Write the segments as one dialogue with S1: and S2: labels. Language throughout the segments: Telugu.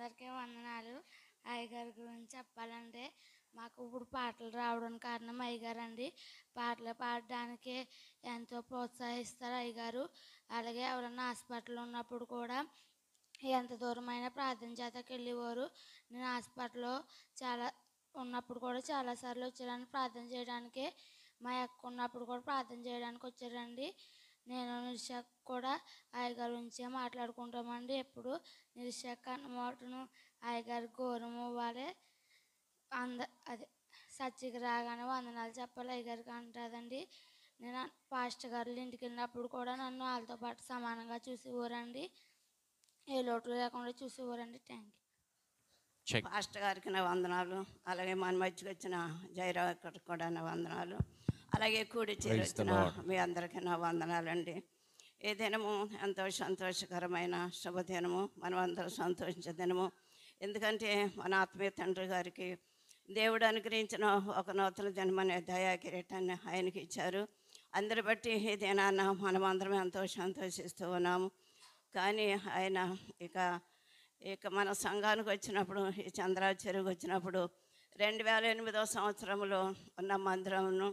S1: అందరికీ వందనాలు. అయ్యగారి గురించి చెప్పాలంటే మాకు ఇప్పుడు పాటలు రావడానికి కారణం అయ్యగారు అండి. పాటలు పాడడానికి ఎంతో ప్రోత్సహిస్తారు అయ్యగారు. అలాగే ఎవరైనా హాస్పిటల్లో ఉన్నప్పుడు కూడా ఎంత దూరమైన ప్రార్థన చేతకి వెళ్ళేవారు. నేను హాస్పిటల్లో చాలా ఉన్నప్పుడు కూడా చాలాసార్లు వచ్చారని ప్రార్థన చేయడానికి. మా అక్క ఉన్నప్పుడు కూడా ప్రార్థన చేయడానికి వచ్చారండి. నేను నిరీక్షకు కూడా అయ్యగారి గురించే మాట్లాడుకుంటామండి. ఎప్పుడు నిరీక్షకు అన్నమాటను అయ్యగారి గౌరవం ఇవ్వాలి. అదే చర్చికి రాగానే వందనాలు చెప్పాలి అయ్యగారికి అంటుందండి. నేను పాస్టర్ గారు ఇంటికి వెళ్ళినప్పుడు కూడా నన్ను వాళ్ళతో పాటు సమానంగా చూసేవారండి. ఏ లోటు లేకుండా చూసేవారండి. Thank you.
S2: పాస్టర్ గారికి నా వందనాలు. అలాగే మన మధ్యకి వచ్చిన జయరావు కూడా నా వందనాలు. అలాగే కూడి చేరుతున్న మీ అందరికీ నా వందనాలండి. ఈ దినము ఎంతో సంతోషకరమైన శుభదినము, మనం అందరూ సంతోషించే దినము. ఎందుకంటే మన ఆత్మీయ తండ్రి గారికి దేవుడు అనుగ్రహించిన ఒక నూతన దినమనే దయా కిరీటాన్ని ఆయనకి ఇచ్చారు. అందరి బట్టి ఈ దినాన్న మనం అందరం ఎంతో సంతోషిస్తూ ఉన్నాము. కానీ ఆయన ఇక మన సంఘానికి వచ్చినప్పుడు, ఈ చంద్రాల చెరువుకి వచ్చినప్పుడు 2008వ సంవత్సరంలో ఉన్న మందిరమును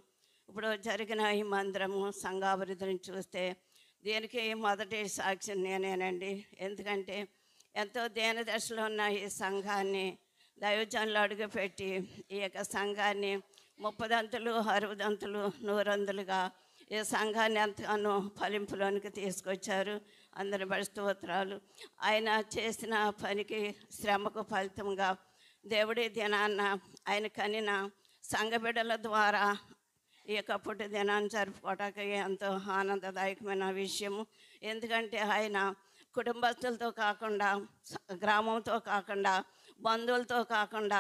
S2: ఇప్పుడు జరిగిన ఈ మందిరము సంఘాభివృద్ధిని చూస్తే దీనికి మొదటి సాక్షి నేనేనండి. ఎందుకంటే ఎంతో దేన దశలో ఉన్న ఈ సంఘాన్ని దైవజనులు అడుగుపెట్టి ఈ యొక్క సంఘాన్ని 30 దంతులు 60 దంతులు 100 అంతులుగా ఈ సంఘాన్ని ఎంతగానో ఫలింపులోనికి తీసుకొచ్చారు. అందరి బడి స్తోత్రాలు. ఆయన చేసిన పనికి శ్రమకు ఫలితంగా దేవుడి దినాన్న ఆయన కనిన సంఘ బిడ్డల ద్వారా ఈ యొక్క పుట్టి దినాన్ని జరుపుకోవటానికి ఎంతో ఆనందదాయకమైన విషయము. ఎందుకంటే ఆయన కుటుంబస్తులతో కాకుండా, గ్రామంతో కాకుండా, బంధువులతో కాకుండా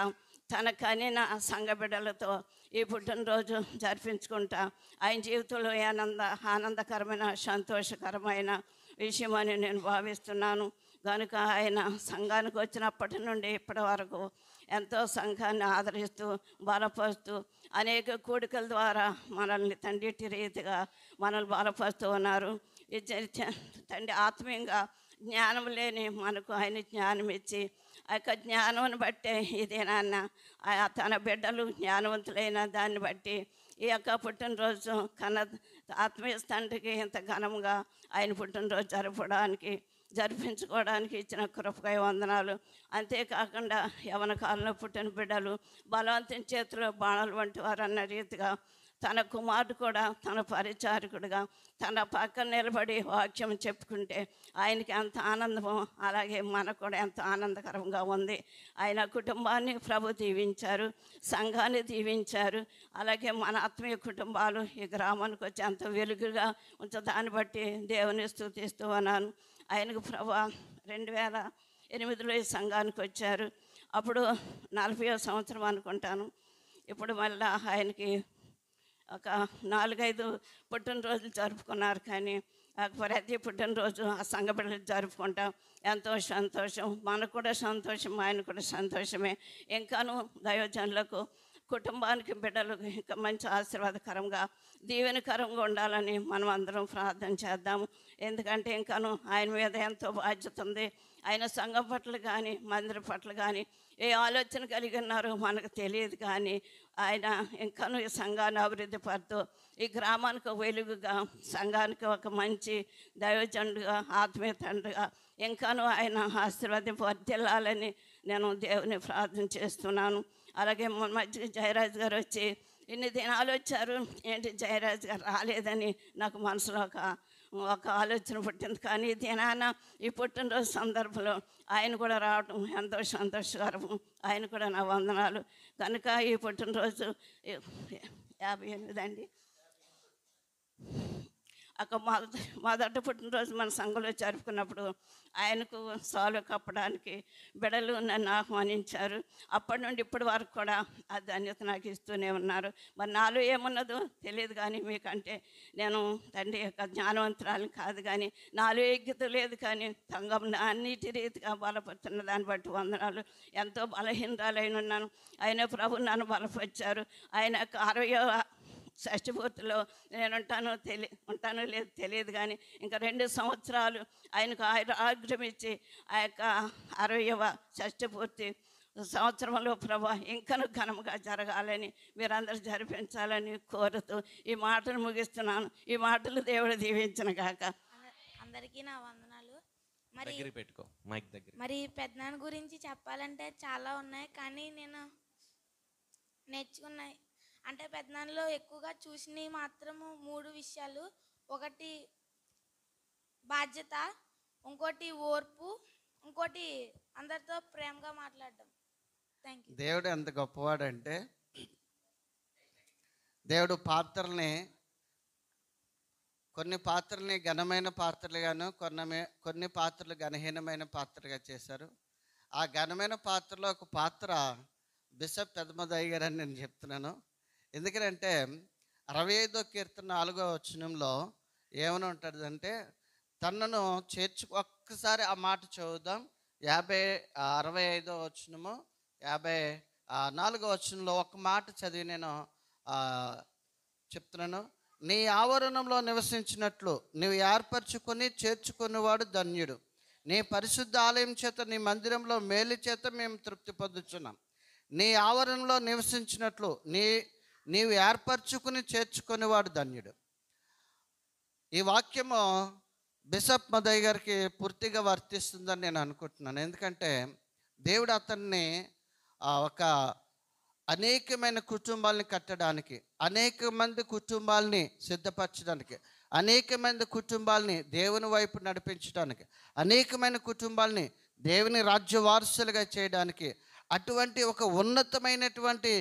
S2: తన కనిన సంఘ బిడ్డలతో ఈ పుట్టినరోజు జరిపించుకుంటా ఆయన జీవితంలో ఆనందకరమైన సంతోషకరమైన విషయమని నేను భావిస్తున్నాను. కనుక ఆయన సంఘానికి వచ్చినప్పటి నుండి ఇప్పటి వరకు ఎంతో సంఘాన్ని ఆదరిస్తూ బలపరుస్తూ అనేక కూడికల ద్వారా మనల్ని తండ్రి రీతిగా మనల్ని బలపరుస్తూ ఉన్నారు. తండ్రి ఆత్మీయంగా జ్ఞానం లేని మనకు ఆయన జ్ఞానం ఇచ్చి ఆ యొక్క జ్ఞానాన్ని బట్టే ఇదే నాన్న తన బిడ్డలు జ్ఞానవంతులైన దాన్ని బట్టి ఈ యొక్క పుట్టినరోజు ఆత్మీయ తండ్రికి ఇంత ఘనంగా ఆయన పుట్టినరోజు జరిపించుకోవడానికి ఇచ్చిన కృపకై వందనాలు. అంతేకాకుండా యవన కాలంలో పుట్టిన బిడ్డలు బలవంతం చేతిలో బాణాలు వంటి వారు అన్న రీతిగా తన కుమారుడు కూడా తన పరిచారకుడిగా తన పక్కన నిలబడి వాక్యం చెప్పుకుంటే ఆయనకి ఎంత ఆనందమో అలాగే మనకు కూడా ఎంత ఆనందకరంగా ఉంది. ఆయన కుటుంబాన్ని ప్రభు దీవించారు, సంఘాన్ని దీవించారు. అలాగే మన ఆత్మీయ కుటుంబాలు ఈ గ్రామానికి వచ్చి ఎంత వెలుగుగా దాన్ని బట్టి దేవుని స్తుతిస్తూ ఉన్నాను. ఆయనకు ప్రభు 2008లో ఈ సంఘానికి వచ్చారు. అప్పుడు 40వ సంవత్సరం అనుకుంటాను. ఇప్పుడు మళ్ళీ ఆయనకి ఒక 4-5 పుట్టినరోజులు జరుపుకున్నారు. కానీ ప్రతి పుట్టినరోజు ఆ సంఘ బిడ్డలు జరుపుకుంటాం. ఎంతో సంతోషం, మనకు కూడా సంతోషం, ఆయన కూడా సంతోషమే. ఇంకాను దైవజనులకు కుటుంబానికి బిడ్డలకు ఇంకా మంచి ఆశీర్వాదకరంగా దీవెనకరంగా ఉండాలని మనం అందరం ప్రార్థన చేద్దాము. ఎందుకంటే ఇంకాను ఆయన మీద ఎంతో బాధ్యత ఉంది. ఆయన సంఘం పట్ల కానీ మందిరం పట్ల కానీ ఏ ఆలోచన కలిగి ఉన్నారో మనకు తెలియదు. కానీ ఆయన ఇంకాను ఈ సంఘాన్ని అభివృద్ధి పడుతూ ఈ గ్రామానికి వెలుగుగా, సంఘానికి ఒక మంచి దైవజనుడుగా, ఆత్మీయ తండ్రిగా ఇంకాను ఆయన ఆశీర్వాదం వర్ధిల్లాలని నేను దేవుని ప్రార్థన చేస్తున్నాను. అలాగే మన మధ్య జయరాజు గారు వచ్చి ఇన్ని దినాలు వచ్చారు, ఏంటి జయరాజు గారు రాలేదని నాకు మనసులో ఒక ఆలోచన పుట్టింది. కానీ ఈ దినాన ఈ పుట్టినరోజు సందర్భంలో ఆయన కూడా రావటం ఎంతో సంతోషకరము. ఆయన కూడా నా వందనాలు. కనుక ఈ పుట్టినరోజు 58 అండి. మొదటి పుట్టినరోజు మన సంఘంలో జరుపుకున్నప్పుడు ఆయనకు సాలు కప్పడానికి బిడలు నన్ను ఆహ్వానించారు. అప్పటి నుండి ఇప్పటి వరకు కూడా ఆ ధన్యత నాకు ఇస్తూనే ఉన్నారు. మరి నాలో ఏమున్నదో తెలియదు, కానీ మీకంటే నేను తండ్రి యొక్క జ్ఞానవంతురాలు కాదు, కానీ నాలో యోగ్యత లేదు. కానీ సంఘం అన్నిటి రీతిగా బలపడుతున్న దాన్ని బట్టి వందనాలు. ఎంతో బలహీనరాలైన ఉన్నాను, ఆయన ప్రభు నన్ను బలపరిచారు. ఆయన 60వ షష్ఠపూర్తిలో నేను ఉంటానో లేదు తెలియదు, కానీ ఇంకా 2 సంవత్సరాలు ఆయనకు ఆగ్రహం ఇచ్చి ఆ యొక్క 60వ షష్ఠపూర్తి సంవత్సరంలో ప్రభా ఇంకను ఘనముగా జరగాలని మీరందరూ జరిపించాలని కోరుతూ ఈ మాటలు ముగిస్తున్నాను. ఈ మాటలు దేవుడు దీవించిన గాక.
S3: అందరికీ నా వందనాలు. మరి
S4: దగ్గర పెట్టుకో, మైక్ దగ్గర.
S3: మరి పెద్దనాన్న గురించి చెప్పాలంటే చాలా ఉన్నాయి, కానీ నేను నేర్చుకున్నాయి అంటే పెద్దనాన్నలో ఎక్కువగా చూసినవి మాత్రము 3 విషయాలు. ఒకటి బాధ్యత, ఇంకోటి ఓర్పు, ఇంకోటి అందరితో ప్రేమగా మాట్లాడడం. Thank you.
S5: దేవుడు ఎంత గొప్పవాడంటే దేవుడు కొన్ని పాత్రల్ని ఘనమైన పాత్రలుగాను కొన్ని పాత్రలు ఘనహీనమైన పాత్రగా చేశారు. ఆ ఘనమైన పాత్రలో ఒక పాత్ర బిషప్ పెదమదయ్య గారు అని నేను చెప్తున్నాను. ఎందుకంటే 65వ కీర్తన 4వ వచనంలో ఏమని ఉంటుందంటే, తనను ఒక్కసారి ఆ మాట చదువుదాం. 65వ వచనము 54వ వచనంలో ఒక మాట చదివి నేను చెప్తున్నాను. నీ ఆవరణంలో నివసించినట్లు నీవు ఏర్పరచుకొని చేర్చుకునేవాడు ధన్యుడు. నీ పరిశుద్ధ ఆలయం చేత నీ మందిరంలో మేలు చేత మేము తృప్తి పొందుతున్నాం. నీ ఆవరణంలో నివసించినట్లు నీవు ఏర్పరచుకుని చేర్చుకునేవాడు ధన్యుడు. ఈ వాక్యము బిషప్ మదయ్య గారికి పూర్తిగా వర్తిస్తుందని నేను అనుకుంటున్నాను. ఎందుకంటే దేవుడు అతన్ని ఒక అనేకమైన కుటుంబాలని కట్టడానికి, అనేక మంది కుటుంబాలని సిద్ధపరచడానికి, అనేక మంది కుటుంబాలని దేవుని వైపు నడిపించడానికి, అనేకమైన కుటుంబాలని దేవుని రాజ్య వారసులుగా చేయడానికి అటువంటి ఒక ఉన్నతమైనటువంటి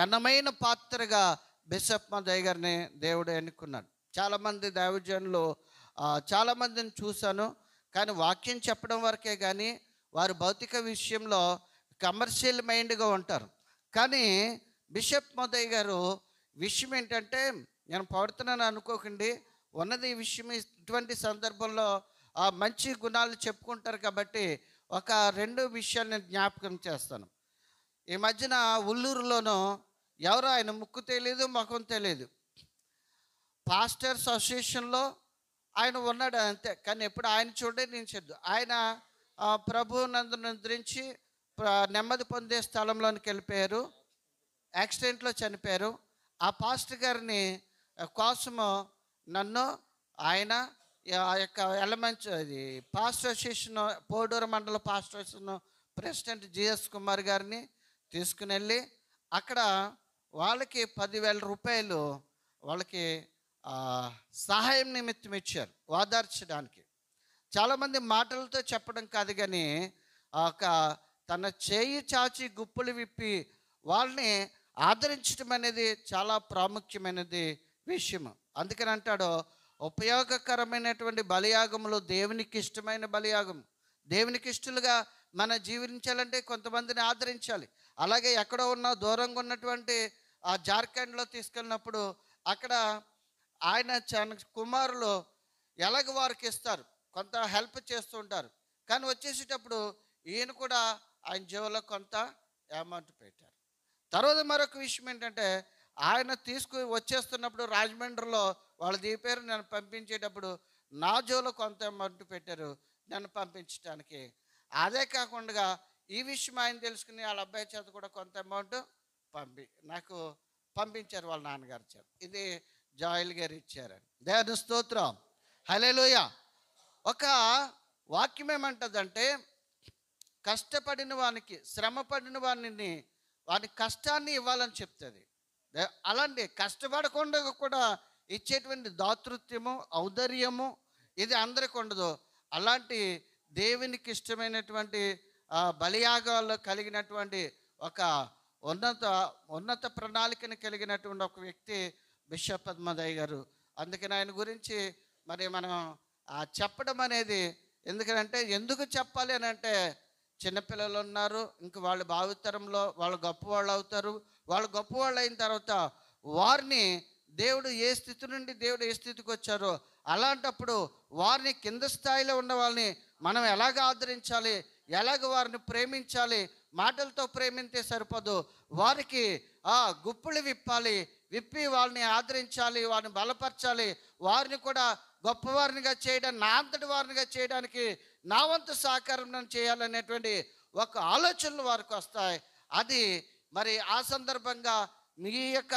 S5: ఘనమైన పాత్రగా బిషప్ మదయ్య గారిని దేవుడు ఎన్నుకున్నాడు. చాలామంది దైవజనులు చాలామందిని చూశాను, కానీ వాక్యం చెప్పడం వరకే కానీ వారు భౌతిక విషయంలో కమర్షియల్ మైండ్గా ఉంటారు. కానీ బిషప్ మదయ్య గారు విషయం ఏంటంటే, నేను పడుతున్నాను అనుకోకండి, ఉన్నది ఈ విషయం. ఇటువంటి సందర్భంలో మంచి గుణాలు చెప్పుకుంటారు కాబట్టి ఒక 2 విషయాలు నేను జ్ఞాపకం చేస్తాను. ఈ మధ్యన ఉల్లూరులోనూ ఎవరో ఆయన ముక్కు తెలియదు, ముఖం తెలియదు, పాస్టర్స్ అసోసియేషన్లో ఆయన ఉన్నాడు అంతే. కానీ ఎప్పుడు ఆయన చూడే నేను చెద్దు. ఆయన ప్రభువునందు నిద్రించి నెమ్మది పొందే స్థలంలోనికి వెళ్ళిపోయారు, యాక్సిడెంట్లో చనిపోయారు. ఆ పాస్టర్ గారిని కోసము నన్ను ఆయన ఆ యొక్క ఎలమెంట్స్ ఇది పాస్టర్ అసోసియేషన్ పోడూరు మండల pastor association president GS Kumar గారిని తీసుకుని వెళ్ళి అక్కడ వాళ్ళకి 10,000 రూపాయలు వాళ్ళకి సహాయం నిమిత్తం ఇచ్చారు, ఓదార్చడానికి. చాలామంది మాటలతో చెప్పడం కాదు, కానీ తన చేయి చాచి గుప్పులు విప్పి వాళ్ళని ఆదరించడం అనేది చాలా ప్రాముఖ్యమైనది విషయం. అందుకని అంటాడు, ఉపయోగకరమైనటువంటి బలియాగములు దేవునికి ఇష్టమైన బలియాగం. దేవునికి ఇష్టలుగా మనం జీవించాలంటే కొంతమందిని ఆదరించాలి. అలాగే ఎక్కడో ఉన్న దూరంగా ఉన్నటువంటి ఆ జార్ఖండ్లో తీసుకెళ్ళినప్పుడు అక్కడ ఆయన కుమారులు ఎలాగ వారికి ఇస్తారు, కొంత హెల్ప్ చేస్తూ ఉంటారు. కానీ వచ్చేసేటప్పుడు ఈయన కూడా ఆయన జేబులో కొంత అమౌంట్ పెట్టారు. తర్వాత మరొక విషయం ఏంటంటే, ఆయన వచ్చేస్తున్నప్పుడు రాజమండ్రిలో వాళ్ళు దిగిపోయారు. నన్ను పంపించేటప్పుడు నా జోలో కొంత అమౌంట్ పెట్టారు నన్ను పంపించడానికి. అదే కాకుండా ఈ విషయం ఆయన తెలుసుకుని వాళ్ళ అబ్బాయి చేత కూడా కొంత అమౌంట్ నాకు పంపించారు వాళ్ళ నాన్నగారి చేత. ఇది జాయిల్ గారు ఇచ్చారని. దేవుని స్తోత్రం, హల్లెలూయా. ఒక వాక్యం ఏమంటుందంటే, కష్టపడిన వానికి, శ్రమపడిన వాని కష్టాన్ని ఇవ్వాలని చెప్తుంది. అలాంటి కష్టపడకుండా కూడా ఇచ్చేటువంటి దాతృత్వము, ఔదార్యము ఇది అందరికి ఉండదు. అలాంటి దేవునికి ఇష్టమైనటువంటి బలియాగాల్లో కలిగినటువంటి ఒక ఉన్నత ప్రణాళికను కలిగినటువంటి ఒక వ్యక్తి బిషప్ మదయ్య గారు. అందుకని ఆయన గురించి మరి మనం చెప్పడం అనేది, ఎందుకు చెప్పాలి అని అంటే, చిన్నపిల్లలు ఉన్నారు, ఇంక వాళ్ళు భావితరంలో వాళ్ళు గొప్పవాళ్ళు అవుతారు. వాళ్ళు గొప్పవాళ్ళు అయిన తర్వాత వారిని దేవుడు ఏ స్థితి నుండి దేవుడు ఏ స్థితికి వచ్చారో అలాంటప్పుడు వారిని కింద స్థాయిలో ఉన్న వాళ్ళని మనం ఎలాగ ఆదరించాలి, ఎలాగ వారిని ప్రేమించాలి. మాటలతో ప్రేమించే సరిపోదు, వారికి గుప్పులు విప్పాలి. విప్పి వాళ్ళని ఆదరించాలి, వారిని బలపరచాలి, వారిని కూడా గొప్పవారినిగా చేయడానికి, నా అంతటి వారినిగా చేయడానికి నా వంతు సహకారం నేను చేయాలనేటువంటి ఒక ఆలోచనలు వారికి వస్తాయి. అది మరి ఆ సందర్భంగా మీ యొక్క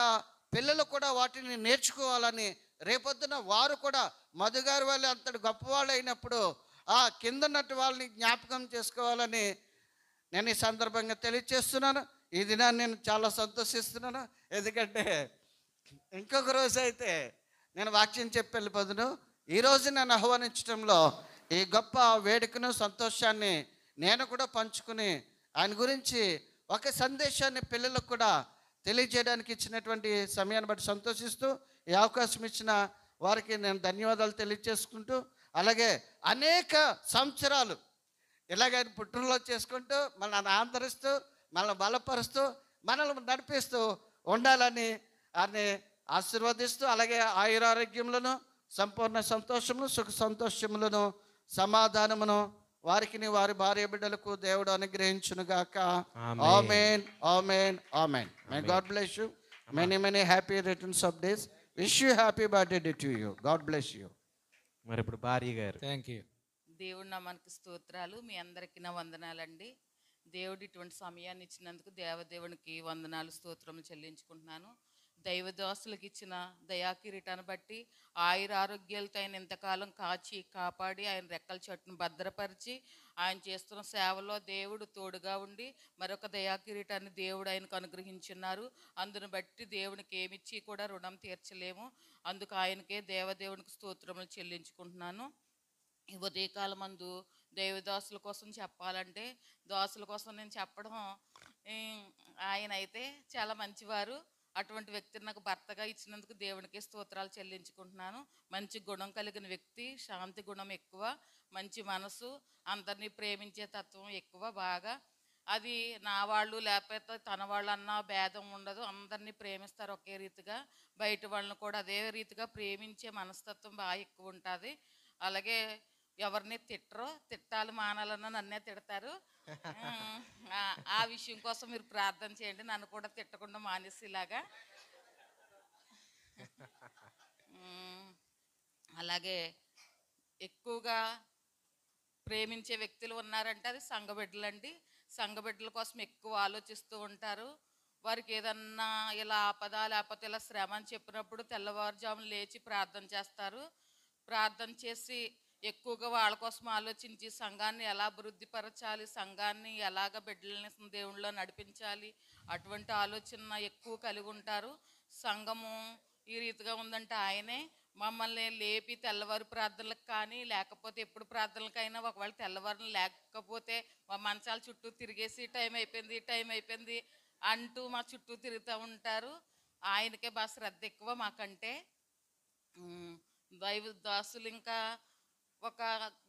S5: పిల్లలు కూడా వాటిని నేర్చుకోవాలని, రేపొద్దున వారు కూడా మధుగారి వాళ్ళు అంతటి గొప్పవాళ్ళు అయినప్పుడు ఆ కిందన్నట్టు వాళ్ళని జ్ఞాపకం చేసుకోవాలని నేను ఈ సందర్భంగా తెలియజేస్తున్నాను. ఈ దినాన్ని నేను చాలా సంతోషిస్తున్నాను. ఎందుకంటే ఇంకొక రోజు అయితే నేను వాక్యం చెప్పి వెళ్ళిపోదును. ఈరోజు నన్ను ఆహ్వానించడంలో ఈ గొప్ప వేడుకను, సంతోషాన్ని నేను కూడా పంచుకుని ఆయన గురించి ఒక సందేశాన్ని పిల్లలకు కూడా తెలియజేయడానికి ఇచ్చినటువంటి సమయాన్ని బట్టి సంతోషిస్తూ ఈ అవకాశం ఇచ్చిన వారికి నేను ధన్యవాదాలు తెలియజేసుకుంటూ, అలాగే అనేక సంవత్సరాలు ఇలాగ పుట్టినరోజు చేసుకుంటూ మనల్ని ఆదరిస్తూ, మనల్ని బలపరుస్తూ, మనల్ని నడిపిస్తూ ఉండాలని ఆయన్ని ఆశీర్వదిస్తూ, అలాగే ఆయురారోగ్యములను, సంపూర్ణ సంతోషమును, సుఖ సంతోషములను, సమాధానమును వారికి వారి భార్య బిడ్డలకు దేవుడు అనుగ్రహించునుగాక. Amen, amen, amen. May God bless you. Many happy returns of days. Wish you happy birthday to you. God bless you.
S4: మరి ఇప్పుడు భార్య గారు.
S6: Thank you.
S7: దేవుడు నామానికి స్తోత్రాలు. మీ అందరికీ నా వందనాలండి. దేవుడు ఇటువంటి సమయాన్ని ఇచ్చినందుకు దేవదేవునికి వందనాలు, స్తోత్రములు చెల్లించుకుంటున్నాను. దైవదాసులకు ఇచ్చిన దయాకిరీటాన్ని బట్టి ఆయుర ఆరోగ్యాలతో ఆయన ఎంతకాలం కాచి కాపాడి ఆయన రెక్కల చెట్టును భద్రపరిచి ఆయన చేస్తున్న సేవలో దేవుడు తోడుగా ఉండి మరొక దయాకిరీటాన్ని దేవుడు ఆయనకు అనుగ్రహించున్నారు. అందును బట్టి దేవునికి ఏమిచ్చి కూడా రుణం తీర్చలేము. అందుకు ఆయనకే దేవదేవునికి స్తోత్రములు చెల్లించుకుంటున్నాను. ఈ ఉదయకాలం మందు దేవదాసుల కోసం చెప్పాలంటే, దాసుల కోసం నేను చెప్పడం, ఆయన అయితే చాలా మంచివారు. అటువంటి వ్యక్తిని నాకు భర్తగా ఇచ్చినందుకు దేవునికి స్తోత్రాలు చెల్లించుకుంటున్నాను. మంచి గుణం కలిగిన వ్యక్తి, శాంతి గుణం ఎక్కువ, మంచి మనసు, అందరినీ ప్రేమించే తత్వం ఎక్కువ బాగా. అది నా వాళ్ళు లేకపోతే తన వాళ్ళు అన్న భేదం ఉండదు, అందరినీ ప్రేమిస్తారు ఒకే రీతిగా. బయట వాళ్ళని కూడా అదే రీతిగా ప్రేమించే మనస్తత్వం బాగా ఎక్కువ ఉంటుంది. అలాగే ఎవరిని తిట్టరు, తిట్టాలి మానాలన్నా నన్నే తిడతారు. ఆ విషయం కోసం మీరు ప్రార్థన చేయండి, నన్ను కూడా తిట్టకుండా మానేసేలాగా. అలాగే ఎక్కువగా ప్రేమించే వ్యక్తులు ఉన్నారంటే అది సంఘబిడ్డలండి. సంఘబిడ్డల కోసం ఎక్కువ ఆలోచిస్తూ ఉంటారు. వారికి ఏదన్నా ఇలా ఆపద లేకపోతే ఇలా శ్రమ అని చెప్పినప్పుడు తెల్లవారుజామున లేచి ప్రార్థన చేస్తారు. ప్రార్థన చేసి ఎక్కువగా వాళ్ళ కోసం ఆలోచించి సంఘాన్ని ఎలా అభివృద్ధిపరచాలి, సంఘాన్ని ఎలాగ బిడ్డలని దేవుళ్ళలో నడిపించాలి, అటువంటి ఆలోచన ఎక్కువ కలిగి ఉంటారు. సంఘము ఈ రీతిగా ఉందంటే ఆయనే మమ్మల్ని లేపి తెల్లవారు ప్రార్థనలకు కానీ లేకపోతే ఎప్పుడు ప్రార్థనలకైనా ఒకవేళ తెల్లవారులు లేకపోతే మా మంచాల చుట్టూ తిరిగేసి టైం అయిపోయింది అంటూ మా చుట్టూ తిరుగుతూ ఉంటారు. ఆయనకే బాగా శ్రద్ధ ఎక్కువ మాకంటే. దైవ దాసులు ఇంకా ఒక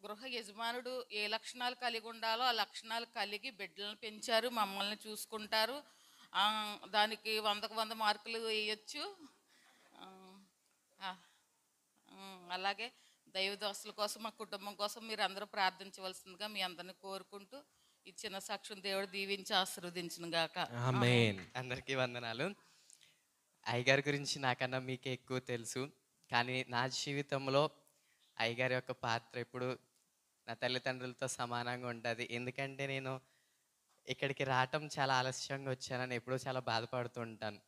S7: గృహ యజమానుడు ఏ లక్షణాలు కలిగి ఉండాలో ఆ లక్షణాలు కలిగి బిడ్డలను పెంచారు, మమ్మల్ని చూసుకుంటారు. దానికి 100కు 100 మార్కులు వేయచ్చు. అలాగే దైవదాసుల కోసం మా కుటుంబం కోసం మీరు అందరూ ప్రార్థించవలసిందిగా మీ అందరిని కోరుకుంటూ ఈ చిన్న సాక్ష్యం దేవుడు దీవించి ఆశీర్వదించును గాక.
S4: ఆమేన్.
S8: అందరికీ వందనాలు. అయ్యగారి గురించి నాకన్నా మీకే ఎక్కువ తెలుసు, కానీ నా జీవితంలో అయ్యగారి యొక్క పాత్ర ఇప్పుడు నా తల్లిదండ్రులతో సమానంగా ఉంటుంది. ఎందుకంటే నేను ఇక్కడికి రావటం చాలా ఆలస్యంగా వచ్చానని ఎప్పుడూ చాలా బాధపడుతూ ఉంటాను.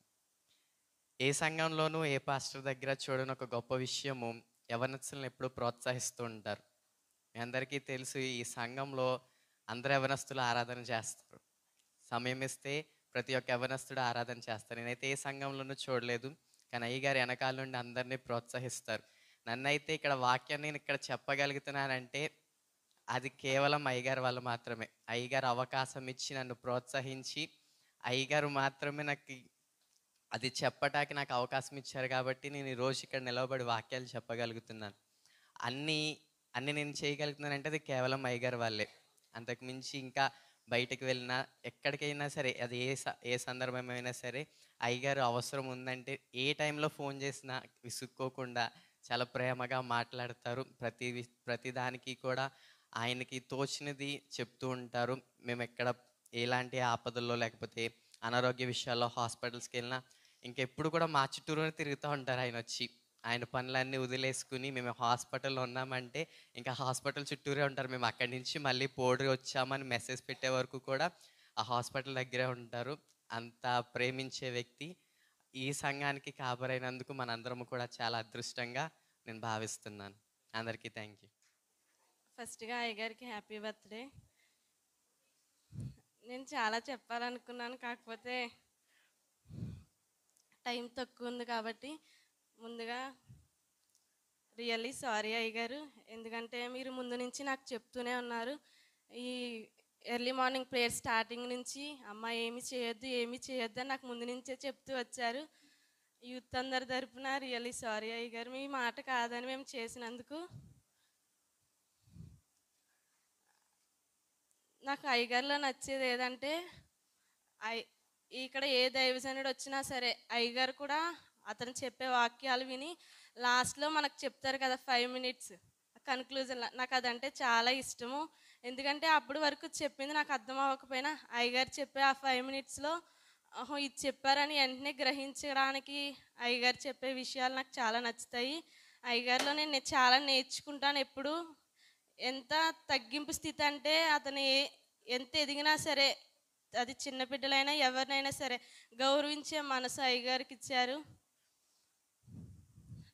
S8: ఏ సంఘంలోనూ ఏ పాస్టర్ దగ్గర చూడని ఒక గొప్ప విషయము, యవనస్తులను ఎప్పుడూ ప్రోత్సహిస్తూ ఉంటారు. మీ అందరికీ తెలుసు, ఈ సంఘంలో అందరు యవనస్తులు ఆరాధన చేస్తారు. సమయం ఇస్తే ప్రతి ఒక్క యవనస్తుడు ఆరాధన చేస్తారు. నేనైతే ఏ సంఘంలోనూ చూడలేదు, కానీ అయ్యగారు వెనకాల నుండి అందరినీ ప్రోత్సహిస్తారు. నన్నైతే ఇక్కడ వాక్యాన్ని నేను ఇక్కడ చెప్పగలుగుతున్నానంటే అది కేవలం అయ్యగారు వాళ్ళు మాత్రమే. అయ్యగారు అవకాశం ఇచ్చి నన్ను ప్రోత్సహించి అయ్యగారు మాత్రమే నాకు అది చెప్పటానికి నాకు అవకాశం ఇచ్చారు. కాబట్టి నేను ఈరోజు ఇక్కడ నిలబడి వాక్యాలు చెప్పగలుగుతున్నాను. అన్నీ నేను చేయగలుగుతున్నానంటే అది కేవలం అయ్యగారు వాళ్ళే. అంతకుమించి ఇంకా బయటకు వెళ్ళినా ఎక్కడికైనా సరే, అది ఏ సందర్భమైనా సరే, అయ్యగారు అవసరం ఉందంటే ఏ టైంలో ఫోన్ చేసినా విసుక్కోకుండా చాలా ప్రేమగా మాట్లాడతారు. ప్రతిదానికి కూడా ఆయనకి తోచినది చెప్తూ ఉంటారు. మేము ఎక్కడ ఎలాంటి ఆపదల్లో లేకపోతే అనారోగ్య విషయాల్లో హాస్పిటల్స్కి వెళ్ళినా ఇంకెప్పుడు కూడా మా చుట్టూరునే తిరుగుతూ ఉంటారు ఆయన వచ్చి. ఆయన పనులన్నీ వదిలేసుకుని మేము హాస్పిటల్లో ఉన్నామంటే ఇంకా హాస్పిటల్ చుట్టూరే ఉంటారు. మేము అక్కడి నుంచి మళ్ళీ పోడి వచ్చామని మెసేజ్ పెట్టే వరకు కూడా ఆ హాస్పిటల్ దగ్గరే ఉంటారు. అంత ప్రేమించే వ్యక్తి. ఈ సంఘానికి కాపరైనందుకు మనందరం కూడా చాలా అదృష్టంగా నేను భావిస్తున్నాను. అందరికీ థ్యాంక్ యూ.
S6: ఫస్ట్గా అయ్యగారికి హ్యాపీ బర్త్డే. నేను చాలా చెప్పాలనుకున్నాను, కాకపోతే టైం తక్కువ ఉంది కాబట్టి ముందుగా రియల్లీ సారీ అయ్యగారు. ఎందుకంటే మీరు ముందు నుంచి నాకు చెప్తూనే ఉన్నారు. ఈ ఎర్లీ మార్నింగ్ ప్రేయర్ స్టార్టింగ్ నుంచి అమ్మ ఏమి చేయొద్దు అని నాకు ముందు నుంచే చెప్తూ వచ్చారు. యూత్ అందరి తరపున రియల్లీ సారీ అయ్యగారు. మీ మాట కాదని మేము చేసినందుకు. నాకు అయ్యగారిలో నచ్చేది ఏదంటే ఇక్కడ ఏ దైవజనుడు వచ్చినా సరే అయ్యగారు కూడా అతను చెప్పే వాక్యాలు విని లాస్ట్లో మనకు చెప్తారు కదా 5 minutes కన్క్లూజన్. నాకు అదంటే చాలా ఇష్టము. ఎందుకంటే అప్పటి వరకు చెప్పింది నాకు అర్థం అవ్వకపోయినా అయ్యగారు చెప్పే ఆ 5 minutesలో ఇది చెప్పారని వెంటనే గ్రహించడానికి అయ్యగారు చెప్పే విషయాలు నాకు చాలా నచ్చుతాయి. అయ్యగారిలో నేను చాలా నేర్చుకుంటాను. ఎప్పుడు ఎంత తగ్గింపు స్థితి అంటే అతను ఎంత ఎదిగినా సరే, అది చిన్న బిడ్డలైనా ఎవరినైనా సరే గౌరవించే మనసు అయ్యగారికి ఇచ్చారు.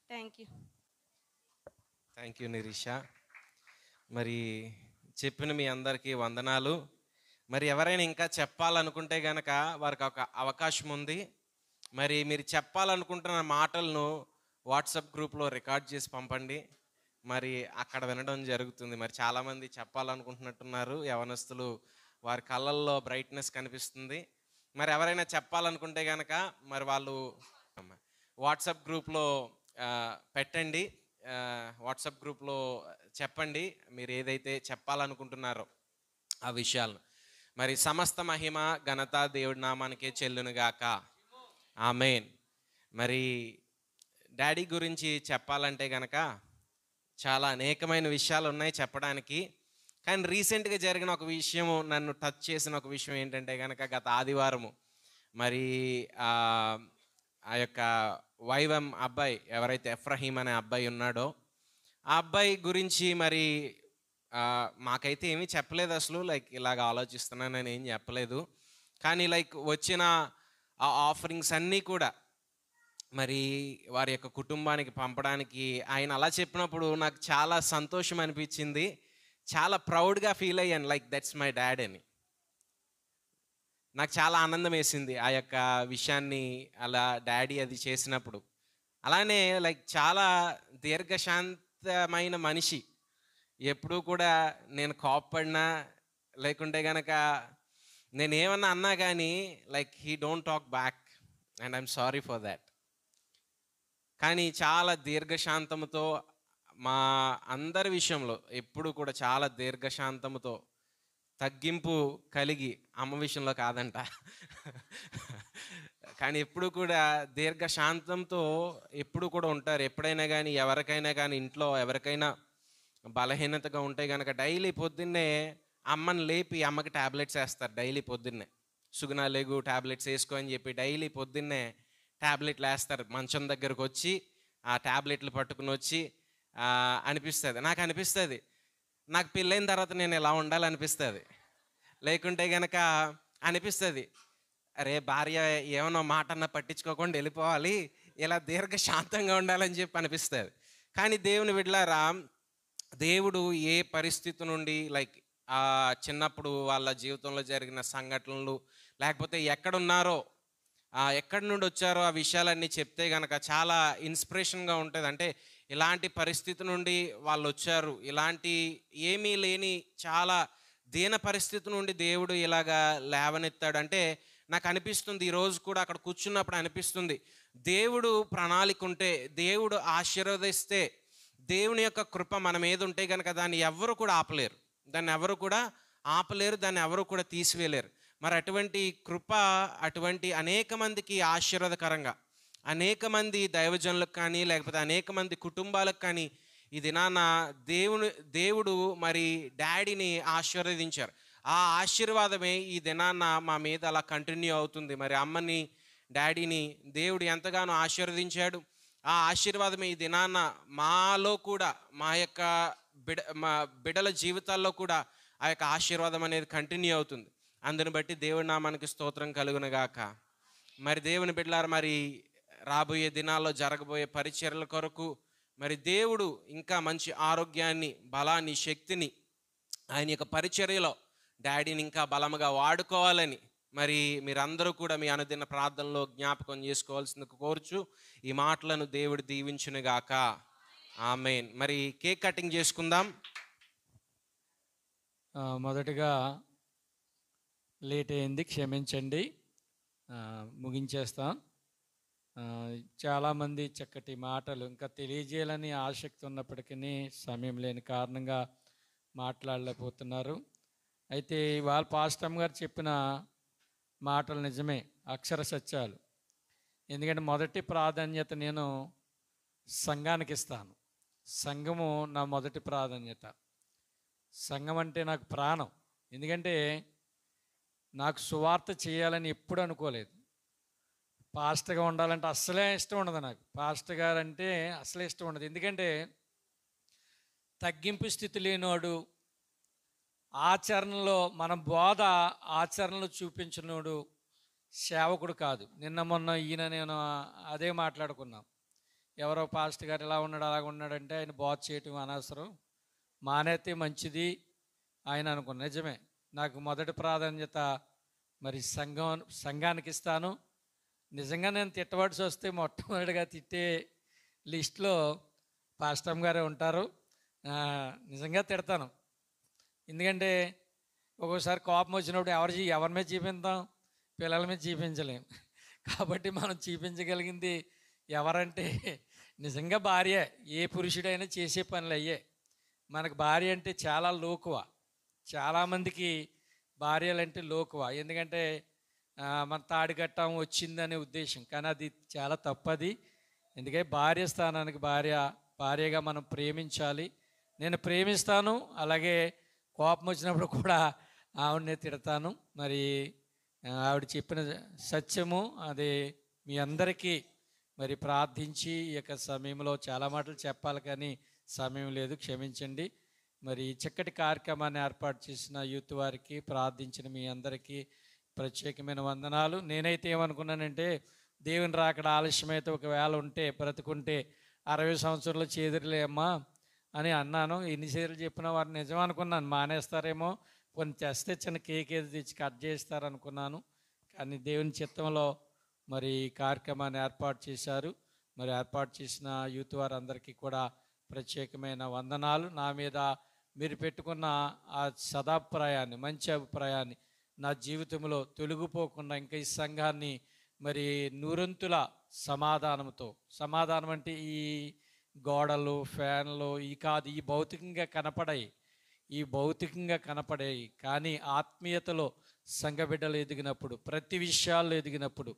S6: Thank
S9: you Nirisha. మరి చెప్పిన మీ అందరికీ వందనాలు. మరి ఎవరైనా ఇంకా చెప్పాలనుకుంటే కనుక వారికి ఒక అవకాశం ఉంది. మరి మీరు చెప్పాలనుకుంటున్న మాటలను వాట్సాప్ గ్రూప్లో రికార్డ్ చేసి పంపండి. మరి అక్కడ వినడం జరుగుతుంది. మరి చాలామంది చెప్పాలనుకుంటున్నట్టున్నారు యవనస్తులు, వారి కళ్ళల్లో బ్రైట్నెస్ కనిపిస్తుంది. మరి ఎవరైనా చెప్పాలనుకుంటే కనుక మరి వాళ్ళు వాట్సాప్ గ్రూప్లో పెట్టండి. వాట్సాప్ గ్రూప్లో చెప్పండి మీరు ఏదైతే చెప్పాలనుకుంటున్నారో ఆ విషయాలను. మరి సమస్త మహిమ ఘనత దేవుడి నామానికే చెల్లునుగాక. ఆమేన్. మరి డాడీ గురించి చెప్పాలంటే కనుక చాలా అనేకమైన విషయాలు ఉన్నాయి చెప్పడానికి. కానీ రీసెంట్గా జరిగిన ఒక విషయం, నన్ను టచ్ చేసిన ఒక విషయం ఏంటంటే కనుక గత ఆదివారము మరి ఆ యొక్క వైవం అబ్బాయి, ఎవరైతే ఎఫ్రహీం అనే అబ్బాయి ఉన్నాడో ఆ అబ్బాయి గురించి మరి మాకైతే ఏమీ చెప్పలేదు అసలు. లైక్ ఇలాగ ఆలోచిస్తున్నానని ఏం చెప్పలేదు. కానీ లైక్ వచ్చిన ఆ ఆఫరింగ్స్ అన్నీ కూడా మరి వారి యొక్క కుటుంబానికి పంపడానికి ఆయన అలా చెప్పినప్పుడు నాకు చాలా సంతోషం అనిపించింది. చాలా ప్రౌడ్గా ఫీల్ అయ్యాను. లైక్ దట్స్ మై డాడ్ అని నాకు చాలా ఆనందం వేసింది ఆ యొక్క విషయాన్ని అలా డాడీ అది చేసినప్పుడు. అలానే లైక్ చాలా దీర్ఘశాంతమైన మనిషి. ఎప్పుడూ కూడా నేను కోప్పడినా లేకుంటే కనుక నేను ఏమన్నా అన్నా కానీ like he don't talk back and I'm sorry for that. కానీ చాలా దీర్ఘశాంతముతో మా అందరి విషయంలో ఎప్పుడు కూడా చాలా దీర్ఘశాంతముతో తగ్గింపు కలిగి, అమ్మ విషయంలో కాదంట కానీ ఎప్పుడు కూడా దీర్ఘశాంతంతో ఎప్పుడు కూడా ఉంటారు. ఎప్పుడైనా కానీ ఎవరికైనా కానీ ఇంట్లో ఎవరికైనా బలహీనతగా ఉంటే కనుక డైలీ పొద్దున్నే అమ్మని లేపి అమ్మకి ట్యాబ్లెట్స్ వేస్తారు. డైలీ పొద్దున్నే సుగుణ లేగు ట్యాబ్లెట్స్ వేసుకో అని చెప్పి డైలీ పొద్దున్నే ట్యాబ్లెట్లు వేస్తారు. మంచం దగ్గరకు వచ్చి ఆ ట్యాబ్లెట్లు పట్టుకుని వచ్చి అనిపిస్తుంది, నాకు అనిపిస్తుంది నాకు పెళ్ళైన తర్వాత నేను ఎలా ఉండాలనిపిస్తుంది. లేకుంటే కనుక అనిపిస్తుంది అరే భార్య ఏమన్నా మాట అన్నా పట్టించుకోకుండా వెళ్ళిపోవాలి, ఇలా దీర్ఘశాంతంగా ఉండాలని చెప్పి అనిపిస్తుంది. కానీ దేవుని బిడ్డలారా, దేవుడు ఏ పరిస్థితి నుండి లైక్ చిన్నప్పుడు వాళ్ళ జీవితంలో జరిగిన సంఘటనలు లేకపోతే ఎక్కడున్నారో ఎక్కడి నుండి వచ్చారో ఆ విషయాలన్నీ చెప్తే కనుక చాలా ఇన్స్పిరేషన్గా ఉంటుంది. అంటే ఇలాంటి పరిస్థితి నుండి వాళ్ళు వచ్చారు, ఇలాంటి ఏమీ లేని చాలా దీన పరిస్థితి నుండి దేవుడు ఇలాగా లేవనెత్తాడు అంటే నాకు అనిపిస్తుంది. ఈరోజు కూడా అక్కడ కూర్చున్నప్పుడు అనిపిస్తుంది దేవుడు ప్రణాళిక ఉంటే, దేవుడు ఆశీర్వదిస్తే, దేవుని యొక్క కృప మన మీద ఉంటే కనుక దాన్ని ఎవరు కూడా ఆపలేరు, దాన్ని ఎవరు కూడా ఆపలేరు, దాన్ని ఎవరు కూడా తీసివేయలేరు. మరి అటువంటి కృప అటువంటి అనేక మందికి ఆశీర్వాదకరంగా, అనేక మంది దైవజనులకు కానీ లేకపోతే అనేక మంది కుటుంబాలకు కానీ ఈ దినాన దేవుడు మరి డాడీని ఆశీర్వదించారు. ఆ ఆశీర్వాదమే ఈ దినాన మా మీద అలా కంటిన్యూ అవుతుంది. మరి అమ్మని డాడీని దేవుడు ఎంతగానో ఆశీర్వదించాడు. ఆ ఆశీర్వాదం ఈ దినాన మాలో కూడా, మా బిడ్డల జీవితాల్లో కూడా ఆ యొక్క ఆశీర్వాదం అనేది కంటిన్యూ అవుతుంది. అందుని బట్టి దేవుడి నామానికి స్తోత్రం కలుగునుగాక. మరి దేవుని బిడ్డలారా, మరి రాబోయే దినాల్లో జరగబోయే పరిచర్యల కొరకు మరి దేవుడు ఇంకా మంచి ఆరోగ్యాన్ని, బలాన్ని, శక్తిని ఆయన యొక్క పరిచర్యలో డాడీని ఇంకా బలముగా వాడుకోవాలని మరి మీరందరూ కూడా మీ అనుదిన ప్రార్థనలో జ్ఞాపకం చేసుకోవాల్సింది కోరుచు ఈ మాటలను దేవుడు దీవించునుగాక. ఆమేన్. మరి కేక్ కటింగ్ చేసుకుందాం.
S10: మొదటగా లేట్ అయింది, క్షమించండి. ముగించేస్తాం. చాలామంది చక్కటి మాటలు ఇంకా తెలియజేయాలని ఆసక్తి ఉన్నప్పటికీ సమయం లేని కారణంగా మాట్లాడలేకపోతున్నారు. అయితే ఇవాళ పాస్టమ్ గారు చెప్పిన మాటలు నిజమే, అక్షర సత్యాలు. ఎందుకంటే మొదటి ప్రాధాన్యత నేను సంఘానికి ఇస్తాను. సంఘము నా మొదటి ప్రాధాన్యత. సంఘం అంటే నాకు ప్రాణం. ఎందుకంటే నాకు సువార్త చేయాలని ఎప్పుడు అనుకోలేదు. పాస్టర్గా ఉండాలంటే అస్సలే ఇష్టం ఉండదు నాకు. పాస్టర్ గారు అంటే అసలే ఇష్టం ఉండదు. ఎందుకంటే తగ్గింపు స్థితి లేనివాడు, ఆచరణలో మన బోధ ఆచరణలో చూపించినోడు సేవకుడు కాదు. నిన్న మొన్న ఈయన నేను అదే మాట్లాడుకున్నాం. ఎవరో పాస్టర్ గారు ఇలా ఉన్నాడు అలాగ ఉన్నాడంటే ఆయన బోధ చేయటం అనవసరం, మానేస్తే మంచిది ఆయన అనుకున్నాను. నిజమే, నాకు మొదటి ప్రాధాన్యత మరి సంఘానికి ఇస్తాను. నిజంగా నేను తిట్టవలసి వస్తే మొట్టమొదటిగా తిట్టే లిస్ట్లో పాస్టమ్ గారే ఉంటారు. నిజంగా తిడతాను. ఎందుకంటే ఒక్కోసారి కోపం వచ్చినప్పుడు ఎవరి మీద చూపిద్దాం, పిల్లల మీద చూపించలేం. కాబట్టి మనం చూపించగలిగింది ఎవరంటే నిజంగా భార్య. ఏ పురుషుడైనా చేసే పనులు అయ్యే. మనకు భార్య అంటే చాలా లోకువ. చాలామందికి భార్యలంటే లోకువ. ఎందుకంటే మన తాడి కట్టం వచ్చిందనే ఉద్దేశం, కానీ అది చాలా తప్పది. ఎందుకంటే భార్య స్థానానికి భార్యగా మనం ప్రేమించాలి. నేను ప్రేమిస్తాను, అలాగే కోపం వచ్చినప్పుడు కూడా ఆవిడనే తిడతాను. మరి ఆవిడ చెప్పిన సత్యము అది మీ అందరికీ మరి ప్రార్థించి ఈ యొక్క సమయంలో చాలా మాటలు చెప్పాలి కానీ సమయం లేదు, క్షమించండి. మరి చక్కటి కార్యక్రమాన్ని ఏర్పాటు చేసిన యూత్ వారికి, ప్రార్థించిన మీ అందరికీ ప్రత్యేకమైన వందనాలు. నేనైతే ఏమనుకున్నానంటే దేవుని రాకడ ఆలస్యమైతే ఒకవేళ ఉంటే బ్రతుకుంటే 60 సంవత్సరాలు చేదురులేమ్మా అని అన్నాను. ఎన్నిసార్లు చెప్పినా వారు నిజం అనుకున్నాను. మానేస్తారేమో, కొన్ని తెస్తే చిన్న కేక్ ఏది తెచ్చి కట్ చేస్తారనుకున్నాను. కానీ దేవుని చిత్తంలో మరి ఈ కార్యక్రమాన్ని ఏర్పాటు చేశారు. మరి ఏర్పాటు చేసిన యూత్ వారందరికీ కూడా ప్రత్యేకమైన వందనాలు. నా మీద మీరు పెట్టుకున్న ఆ సదాభిప్రాయాన్ని, మంచి అభిప్రాయాన్ని నా జీవితంలో తొలగిపోకుండా ఇంకా ఈ సంఘాన్ని మరి నూరంతుల సమాధానంతో, సమాధానం అంటే ఈ గోడలు, ఫ్యాన్లు ఈ కాదు, ఈ భౌతికంగా కనపడాయి కానీ ఆత్మీయతలో సంఘ బిడ్డలు ఎదిగినప్పుడు, ప్రతి విషయాల్లో ఎదిగినప్పుడు,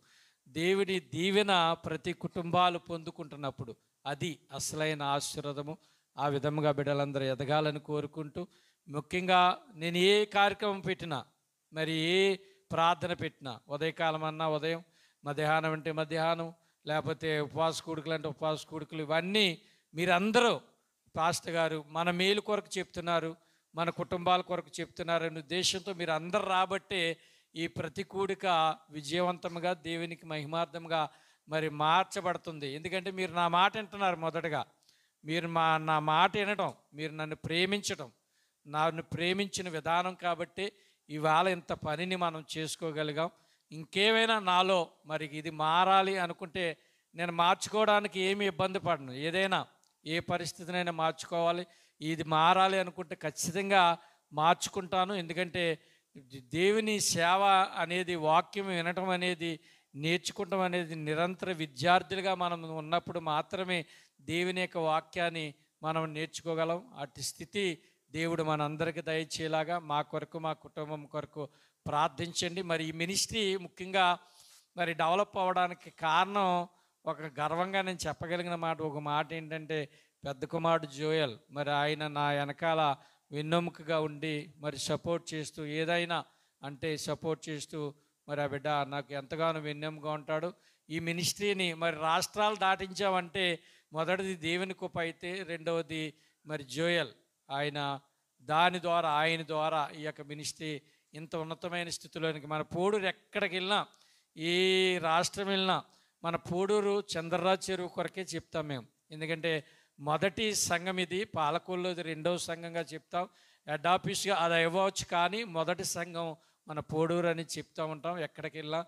S10: దేవుడి దీవెన ప్రతి కుటుంబాలు పొందుకుంటున్నప్పుడు అది అసలైన ఆశీర్వాదము. ఆ విధముగా బిడ్డలందరూ ఎదగాలని కోరుకుంటూ, ముఖ్యంగా నేను ఏ కార్యక్రమం పెట్టినా, మరి ఏ ప్రార్థన పెట్టినా, ఉదయకాలం అన్నా ఉదయం, మధ్యాహ్నం అంటే మధ్యాహ్నం, లేకపోతే ఉపవాస కూడుకులు అంటే ఉపవాస కూడుకులు, ఇవన్నీ మీరందరూ పాస్టర్ గారు మన మేలు కొరకు చెప్తున్నారు, మన కుటుంబాల కొరకు చెప్తున్నారనే ఉద్దేశంతో మీరు అందరు రాబట్టే ఈ ప్రతి కూడిక విజయవంతంగా దేవునికి మహిమార్థంగా మరి మార్చబడుతుంది. ఎందుకంటే మీరు నా మాట వింటున్నారు. మొదటగా మీరు నా మాట వినడం, మీరు నన్ను ప్రేమించడం, నన్ను ప్రేమించిన విధానం కాబట్టి ఇవాళ ఇంత పనిని మనం చేసుకోగలిగాం. ఇంకేమైనా నాలో మరి ఇది మారాలి అనుకుంటే నేను మార్చుకోవడానికి ఏమీ ఇబ్బంది పడను. ఏదైనా ఏ పరిస్థితినైనా మార్చుకోవాలి, ఇది మారాలి అనుకుంటే ఖచ్చితంగా మార్చుకుంటాను. ఎందుకంటే దేవుని సేవ అనేది, వాక్యం వినటం అనేది, నేర్చుకుంటాం అనేది నిరంతర విద్యార్థులుగా మనం ఉన్నప్పుడు మాత్రమే దేవుని యొక్క వాక్యాన్ని మనం నేర్చుకోగలం. అటు స్థితి దేవుడు మనందరికీ దయచేలాగా మా కొరకు, మా కుటుంబం కొరకు ప్రార్థించండి. మరి ఈ మినిస్ట్రీ ముఖ్యంగా మరి డెవలప్ అవ్వడానికి కారణం, ఒక గర్వంగా నేను చెప్పగలిగిన ఒక మాట ఏంటంటే, పెద్ద కుమారుడు జోయల్ మరి ఆయన నా వెనకాల వెన్నెముకగా ఉండి మరి సపోర్ట్ చేస్తూ, ఏదైనా అంటే సపోర్ట్ చేస్తూ మరి ఆ బిడ్డ నాకు ఎంతగానో వెన్నెముగా ఉంటాడు. ఈ మినిస్ట్రీని మరి రాష్ట్రాలు దాటించామంటే మొదటిది దేవుని కృప అయితే, రెండవది మరి జోయల్ ఆయన ఆయన ద్వారా ఈ యొక్క మినిస్ట్రీ ఇంత ఉన్నతమైన స్థితిలోనికి మన పోడూరు ఎక్కడికి వెళ్ళినా, ఏ రాష్ట్రం వెళ్ళినా మన పోడూరు చంద్రరాజు చెరువు కొరకే చెప్తాం మేము. ఎందుకంటే మొదటి సంఘం ఇది, పాలకొల్లుది రెండవ సంఘంగా చెప్తాం. హెడ్ ఆఫీస్గా అది ఇవ్వచ్చు, కానీ మొదటి సంఘం మన పోడూరు అని చెప్తూ ఉంటాం ఎక్కడికి వెళ్ళినా.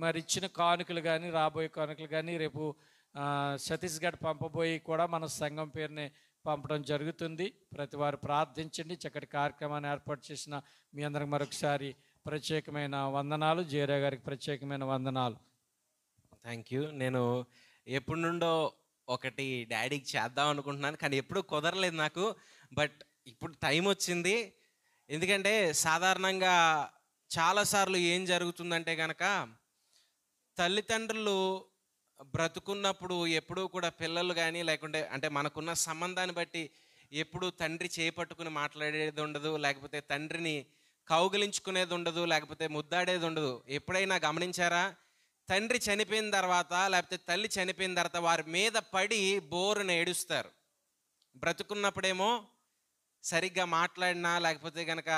S10: మరి ఇచ్చిన కానుకలు కానీ, రాబోయే కానుకలు కానీ, రేపు ఛత్తీస్గఢ్ పంపబోయి కూడా మన సంఘం పేరుని పంపడం జరుగుతుంది. ప్రతి వారు ప్రార్థించండి. చక్కటి కార్యక్రమాన్ని ఏర్పాటు చేసిన మీ అందరికి మరొకసారి ప్రత్యేకమైన వందనాలు. జయరావు గారికి ప్రత్యేకమైన వందనాలు.
S9: Thank you. నేను ఎప్పటి నుండో ఒకటి డాడీకి చేద్దాం అనుకుంటున్నాను, కానీ ఎప్పుడూ కుదరలేదు నాకు. బట్ ఇప్పుడు టైం వచ్చింది. ఎందుకంటే సాధారణంగా చాలాసార్లు ఏం జరుగుతుందంటే కనుక, తల్లిదండ్రులు బ్రతుకున్నప్పుడు ఎప్పుడూ కూడా పిల్లలు కానీ, లేకుంటే అంటే మనకున్న సంబంధాన్ని బట్టి ఎప్పుడు తండ్రి చేపట్టుకుని మాట్లాడేది ఉండదు, లేకపోతే తండ్రిని కౌగిలించుకునేది ఉండదు, లేకపోతే ముద్దాడేది ఉండదు. ఎప్పుడైనా గమనించారా? తండ్రి చనిపోయిన తర్వాత, లేకపోతే తల్లి చనిపోయిన తర్వాత వారి మీద పడి బోరున ఏడుస్తారు. బ్రతుకున్నప్పుడేమో సరిగ్గా మాట్లాడినా, లేకపోతే కనుక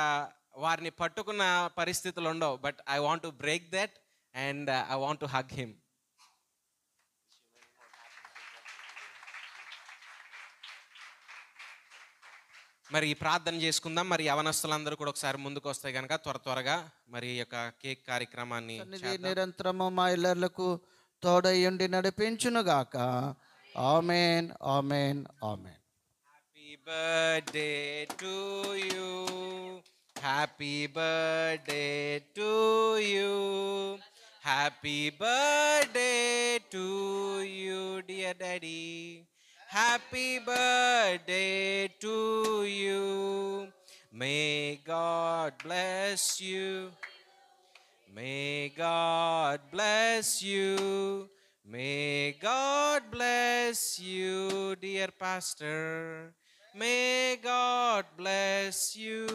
S9: వారిని పట్టుకున్న పరిస్థితులు ఉండవు. But I want to break that and I want to hug him. మరి ప్రార్థన చేసుకుందాం. మరి యవనస్తులందరూ కూడా ఒకసారి ముందుకు వస్తే కనుక త్వరగా మరి ఈ యొక్క కేక్ కార్యక్రమాన్ని
S5: నిరంతరము మా ఇళ్ళకు తోడయ్యుండి నడిపించునుగాక. Amen, amen, amen.
S9: Happy birthday to you, happy birthday to you, happy birthday to you dear daddy. Happy birthday to you. May God bless you. May God bless you. May God bless you, dear pastor. May God bless you.